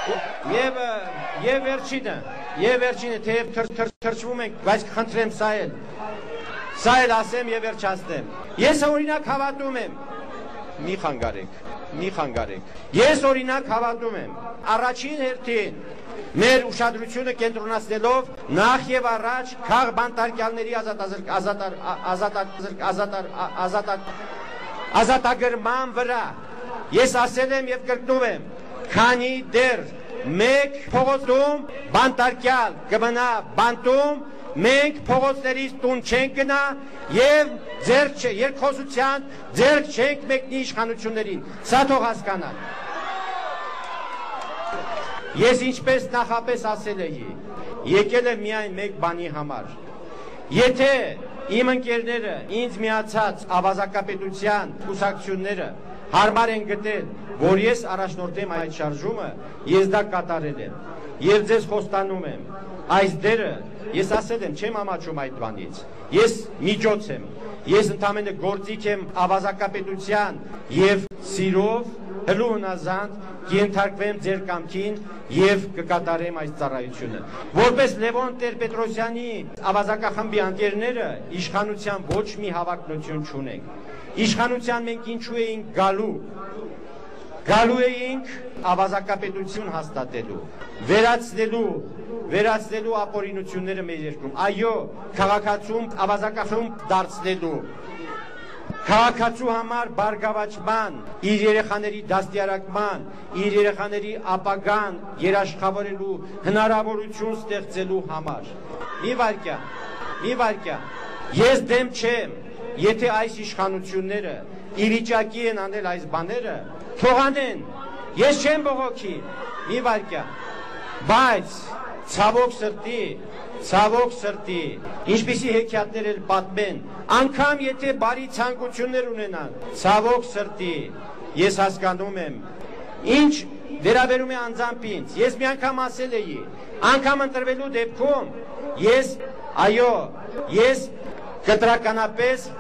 Եվ վերջինը, թեև թրջվում ենք, բայց խնդրեմ սա էլ ասեմ եւ վերջացնեմ։ Ես օրինակ հավատում եմ, մի խանգարեք։ Ես օրինակ հավատում եմ, առաջին հերթին մեր ուշադրությունը կենտրոնացնելով նախ եւ առաջ քաղ բանտարկյալների ազատագրման վրա։ Ես ասել եմ եւ կրկնում եմ, քանի դեռ մեկ փողոցում բանտարկյալ կմնա բանտում, մենք փողոցներից տուն չենք գնա եւ երկխոսության ձեռք չենք մեկնի իշխանություններին։ Սա թող հասկանան։ Ես ինչպես նախապես ասել էի, եկել եմ միայն մեկ բանի համար։ Եթե իմ ընկերները ինձ միացած ավազակապետության կուսակցությունները հարմար են գտել, որ ես առաջնորդեմ այդ շարժումը, ես դա կատարել եմ եւ ձեզ խոստանում եմ, այս դերը ես ասել եմ, չեմ ամաչում այդ բանից, ես միջոց եմ, ես ընդամենը գործիք եմ ավազակապետության եւ սիրով հլու հնազանդ կենթարկվեմ ձեր կամքին եւ կկատարեմ այս ծառայությունը։ Որպես Լևոն Տեր-Պետրոսյանի ավազակախմբի անկերները իշխանության ոչ մի հավակնություն չունենք։ Իշխանության մենք ինչու էինք գալու էինք ավազակապետություն հաստատելու, վերացնելու ապօրինությունները մեր երկրում, այո, քաղաքացում ավազակախմբ դարձնելու, քաղաքացու համար բարգավաճման, իր երեխաների դաստիարակման, իր երեխաների ապագան երաշխավորելու հնարավորություն ստեղծելու համար։ Մի վարքյան, ես դեմ չեմ, եթե այս իշխանությունները ի վիճակի են անել այս բաները, թողանեն, ես չեմ բողոքի, մի վարքյան, բայց ցավոք սրտի, ինչպիսի հեքիաթներ էլ պատմեն, անգամ եթե բարի ցանկություններ ունենան, ցավոք սրտի, ես հասկանում եմ, ինչ վերաբերում է անձամբ ինձ, ես մի անգամ ասել էի, անգամ ընտրվելու դեպքում, ես կտրականապես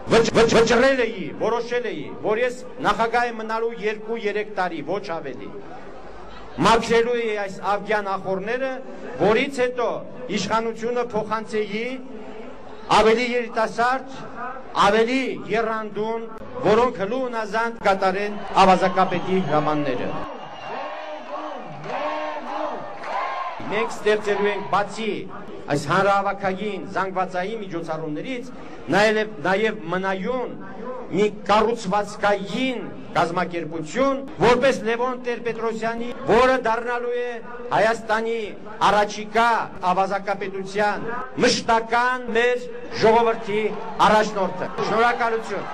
վճռել էի, որոշել էի, որ ես նախագահ եմ մնալու 2-3 տարի, ոչ ավելի։ Մաքրելու էի այս ավգյան ախորները, որից հետո իշխանությունը փոխանցեի ավելի երիտասարդ, ավելի եռանդուն, որոնք հլու հնազանդ կատարեն ավազակապետի հրամանները։ Մենք ստեղծելու ենք բացի այս հանրահավաքային զանգվածային միջոցառումներից նաև մնայուն մի կառուցվածքային կազմակերպություն, որպես Լևոն Տեր-Պետրոսյանի, որը դառնալու է Հայաստանի առաջիկա ավազակապետության մշտական մեր ժողովրդի առաջնորդը։ Շնորհակալություն։